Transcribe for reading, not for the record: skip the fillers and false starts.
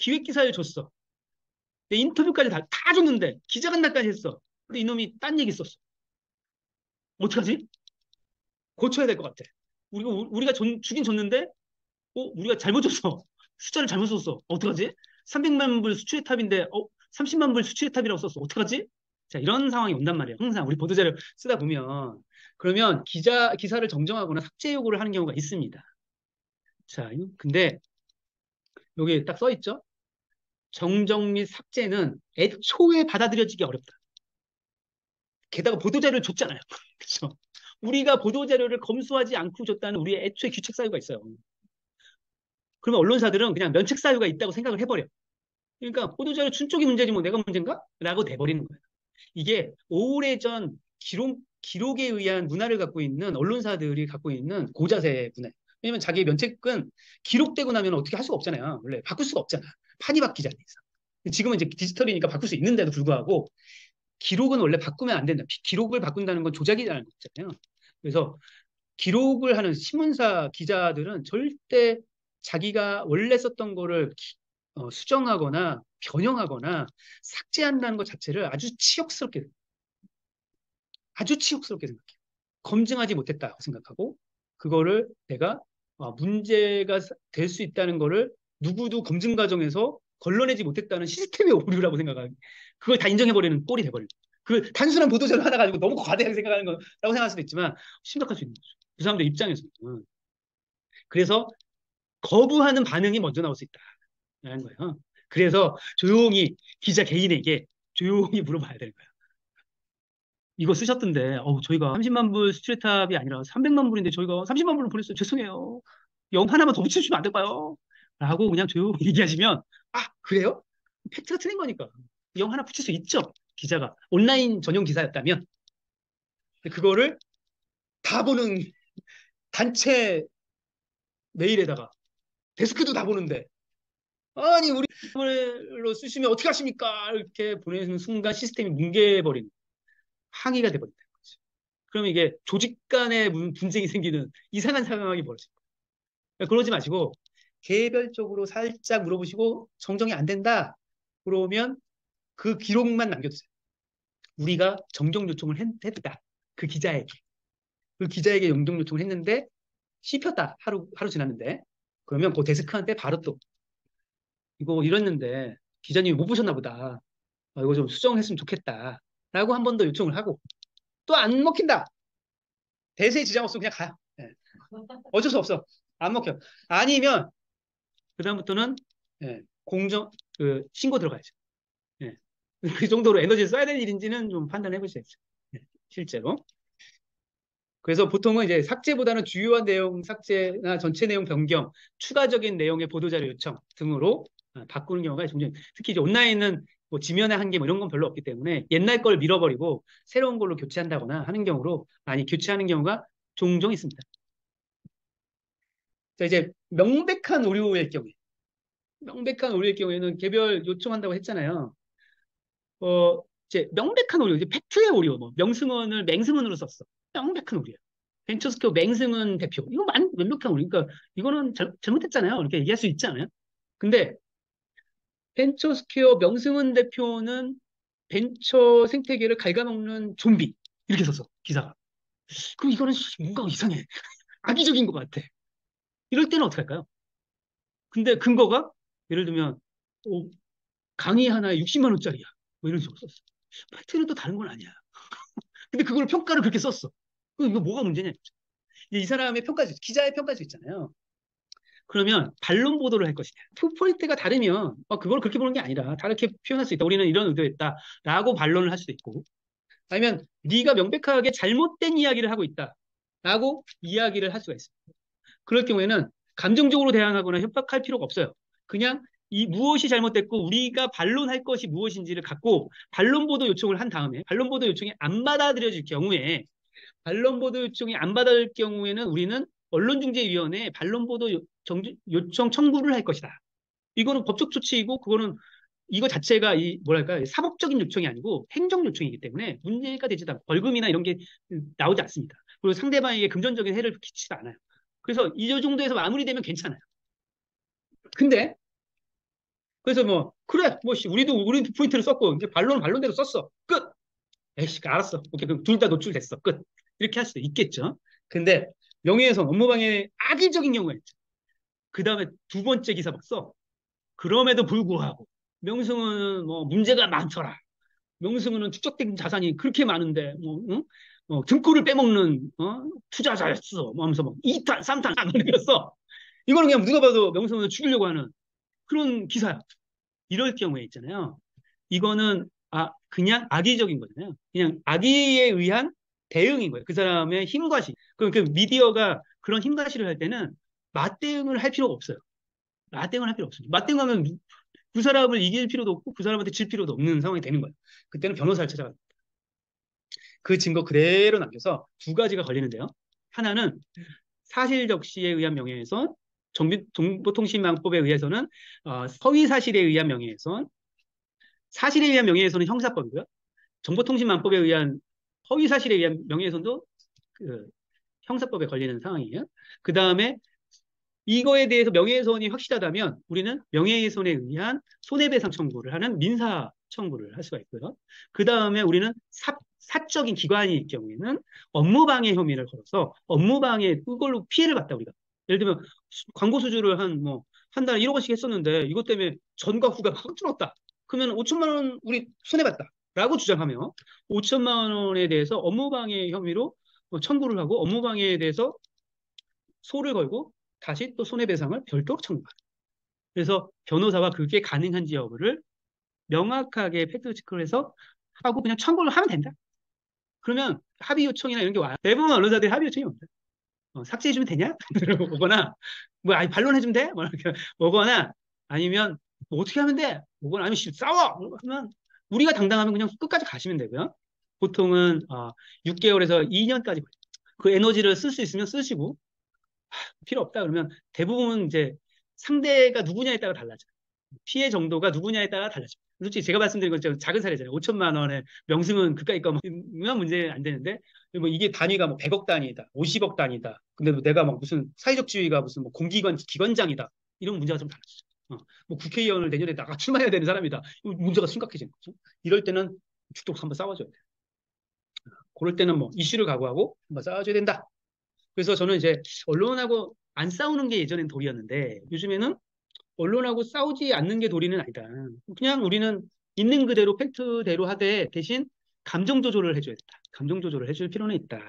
기획기사를 줬어. 내 인터뷰까지 다 줬는데 기자간담까지 했어. 근데 이놈이 딴 얘기 썼어. 어떡하지? 고쳐야 될 것 같아. 우리가 주긴 줬는데 우리가 잘못 줬어. 숫자를 잘못 썼어. 어떡하지? 300만 불 수출의 탑인데 30만 불 수출의 탑이라고 썼어. 어떡하지? 자, 이런 상황이 온단 말이에요. 항상 우리 보도자료 쓰다 보면 그러면 기사를 정정하거나 삭제 요구를 하는 경우가 있습니다. 자, 근데 여기 딱 써 있죠? 정정 및 삭제는 애초에 받아들여지기 어렵다. 게다가 보도자료를 줬잖아요. 그렇죠? 우리가 보도자료를 검수하지 않고 줬다는 우리의 애초에 규칙 사유가 있어요. 그러면 언론사들은 그냥 면책 사유가 있다고 생각을 해버려. 그러니까 보도자료 준 쪽이 문제지 뭐 내가 문제인가? 라고 돼버리는 거예요. 이게 오래전 기록에 의한 문화를 갖고 있는 언론사들이 갖고 있는 고자세 문화. 왜냐면 자기의 면책은 기록되고 나면 어떻게 할 수가 없잖아요. 원래 바꿀 수가 없잖아. 판이 바뀌지 않는 이상. 지금은 이제 디지털이니까 바꿀 수 있는데도 불구하고 기록은 원래 바꾸면 안 된다. 기록을 바꾼다는 건 조작이라는 거잖아요. 그래서 기록을 하는 신문사 기자들은 절대 자기가 원래 썼던 거를 수정하거나 변형하거나 삭제한다는 것 자체를 아주 치욕스럽게 생각해요. 검증하지 못했다고 생각하고 그거를 내가 문제가 될 수 있다는 거를 누구도 검증 과정에서 걸러내지 못했다는 시스템의 오류라고 생각하고 그걸 다 인정해버리는 꼴이 돼버려요. 그 단순한 보도자료 하나 가지고 너무 과대하게 생각하는 거라고 생각할 수도 있지만 심각할 수 있는 거죠. 그 사람들 입장에서는. 그래서 거부하는 반응이 먼저 나올 수 있다라는 거예요. 그래서 조용히 기자 개인에게 조용히 물어봐야 되는 거예요. 이거 쓰셨던데, 저희가 30만 불 스트레탑이 아니라 300만 불인데 저희가 30만 불을 보냈어요. 죄송해요. 영 하나만 더 붙여주시면 안 될까요? 라고 그냥 조용히 얘기하시면, 그래요? 팩트가 틀린 거니까. 영 하나 붙일 수 있죠. 기자가. 온라인 전용 기사였다면. 그거를 다 보는 단체 메일에다가 데스크도 다 보는데, 아니, 우리 로 쓰시면 어떻게 하십니까? 이렇게 보내는 순간 시스템이 뭉개버리는, 항의가 돼버린다. 그러면 이게 조직 간에 분쟁이 생기는 이상한 상황이 벌어집니다. 그러지 마시고 개별적으로 살짝 물어보시고 정정이 안 된다. 그러면 그 기록만 남겨두세요. 우리가 정정 요청을 했다. 그 기자에게. 그 기자에게 정정 요청을 했는데 씹혔다. 하루 지났는데. 그러면 그 데스크한테 바로 또 이거 이랬는데 기자님이 못 보셨나 보다. 이거 좀 수정했으면 좋겠다. 라고 한 번 더 요청을 하고 또 안 먹힌다. 대세에 지장 없으면 그냥 가요. 예. 어쩔 수 없어. 안 먹혀. 아니면 그다음부터는 신고 들어가야죠. 예. 그 정도로 에너지를 써야 될 일인지는 좀 판단해 보셔야죠. 예, 실제로. 그래서 보통은 이제 삭제보다는 주요한 내용 삭제나 전체 내용 변경, 추가적인 내용의 보도자료 요청 등으로 바꾸는 경우가 종종, 특히 이제 온라인은 뭐 지면의 한계 뭐 이런 건 별로 없기 때문에 옛날 걸 밀어버리고 새로운 걸로 교체한다거나 하는 경우로 많이 교체하는 경우가 종종 있습니다. 자, 이제 명백한 오류일 경우에는 개별 요청한다고 했잖아요. 이제 명백한 오류, 이제 팩트의 오류, 뭐 명승원을 맹승원으로 썼어. 명백한 오류야. 벤처스퀘어 맹승원 대표, 이거 명백한 오류. 그러니까 이거는 잘못했잖아요. 이렇게 얘기할 수 있지 않아요? 근데 벤처스퀘어 명승원 대표는 벤처 생태계를 갉아먹는 좀비 이렇게 썼어 기사가. 그럼 이거는 뭔가 이상해. 악의적인 것 같아. 이럴 때는 어떻게 할까요? 근데 근거가 예를 들면 어, 강의 하나에 60만 원짜리야. 뭐 이런 식으로 썼어. 팩트는 또 다른 건 아니야. 근데 그걸 평가를 그렇게 썼어. 그럼 이거 뭐가 문제냐? 이 사람의 기자의 평가도 있잖아요. 그러면 반론 보도를 할 것이냐. 포인트가 다르면 그걸 그렇게 보는 게 아니라 다르게 표현할 수 있다. 우리는 이런 의도였다라고 반론을 할 수도 있고 아니면 네가 명백하게 잘못된 이야기를 하고 있다라고 이야기를 할 수가 있습니다. 그럴 경우에는 감정적으로 대항하거나 협박할 필요가 없어요. 그냥 이 무엇이 잘못됐고 우리가 반론할 것이 무엇인지를 갖고 반론 보도 요청을 한 다음에 반론 보도 요청이 안 받아들여질 경우에 반론 보도 요청이 안 받아들일 경우에는 우리는 언론중재위원회에 반론 보도 요청 청구를 할 것이다. 이거는 법적 조치이고 그거는 이거 자체가 뭐랄까 사법적인 요청이 아니고 행정 요청이기 때문에 문제가 되지도 않고 벌금이나 이런 게 나오지 않습니다. 그리고 상대방에게 금전적인 해를 끼치지도 않아요. 그래서 이 정도에서 마무리되면 괜찮아요. 근데 그래서 뭐 그래 뭐 우리도 포인트를 썼고 이제 반론은 반론대로 썼어. 끝. 에이씨 알았어. 오케이 그럼 둘 다 노출됐어. 끝. 이렇게 할 수도 있겠죠. 근데 명예훼손 업무방해 악의적인 경우에 그 다음에 두 번째 기사 봤어. 그럼에도 불구하고 명승은 뭐 문제가 많더라. 명승은 축적된 자산이 그렇게 많은데 뭐 응? 등골을 빼먹는 투자자였어. 뭐 하면서 뭐 2탄, 3탄 안 올렸어. 이거는 그냥 누가 봐도 명승을 죽이려고 하는 그런 기사야. 이럴 경우에 있잖아요. 이거는 그냥 악의적인 거잖아요. 그냥 악의에 의한 대응인 거예요. 그 사람의 힘과시. 그 미디어가 그런 힘과시를 할 때는 맞대응을 할 필요가 없어요. 맞대응을 할 필요 없습니다. 맞대응하면 그 사람을 이길 필요도 없고 그 사람한테 질 필요도 없는 상황이 되는 거예요. 그때는 변호사를 찾아가. 그 증거 그대로 남겨서 두 가지가 걸리는데요. 하나는 사실 적시에 의한 명예훼손, 정보통신망법에 의해서는 허위 사실에 의한 명예훼손, 사실에 의한 명예훼손은 형사법이고요. 정보통신망법에 의한 허위 사실에 의한 명예훼손도 그 형사법에 걸리는 상황이에요. 그 다음에 이거에 대해서 명예훼손이 확실하다면 우리는 명예훼손에 의한 손해배상 청구를 하는 민사 청구를 할 수가 있고요. 그 다음에 우리는 사적인 기관일 경우에는 업무방해 혐의를 걸어서 업무방해 그걸로 피해를 봤다 우리가. 예를 들면 광고 수주를 한 달에 1억 원씩 했었는데 이것 때문에 전과 후가 확 줄었다. 그러면 5천만 원 우리 손해봤다. 라고 주장하며 5천만 원에 대해서 업무방해 혐의로 청구를 하고 업무방해에 대해서 소를 걸고 다시 또 손해배상을 별도로 청구합니다. 그래서 변호사가 그게 가능한지 여부를 명확하게 팩트 체크를 해서 하고 그냥 청구를 하면 된다. 그러면 합의 요청이나 이런 게 와요. 대부분 언론사들이 합의 요청이 옵니다. 삭제해주면 되냐? 오거나 뭐 아니 반론해주면 돼? 뭐 이렇게 오거나 아니면 뭐 어떻게 하면 돼? 오거나 아니면 싸워! 하면 우리가 당당하면 그냥 끝까지 가시면 되고요. 보통은 6개월에서 2년까지 그 에너지를 쓸 수 있으면 쓰시고 필요 없다 그러면 대부분 이제 상대가 누구냐에 따라 달라져요. 피해 정도가 누구냐에 따라 달라집니다. 솔직히 제가 말씀드린 건 작은 사례잖아요. 5천만 원에 명승은 그까이 거면 문제 안 되는데 뭐 이게 단위가 뭐 100억 단위다, 50억 단위다. 근데 뭐 내가 막 무슨 사회적 지위가 무슨 뭐 공기관 기관장이다. 이런 문제가 좀 달라지죠. 뭐 국회의원을 내년에 나가 출마해야 되는 사람이다. 문제가 심각해지는 거죠. 이럴 때는 죽도록 한번 싸워줘야 돼요. 그럴 때는 뭐 이슈를 각오하고 한번 싸워줘야 된다. 그래서 저는 이제 언론하고 안 싸우는 게 예전엔 도리였는데 요즘에는 언론하고 싸우지 않는 게 도리는 아니다. 그냥 우리는 있는 그대로 팩트대로 하되 대신 감정 조절을 해줘야 된다. 감정 조절을 해줄 필요는 있다.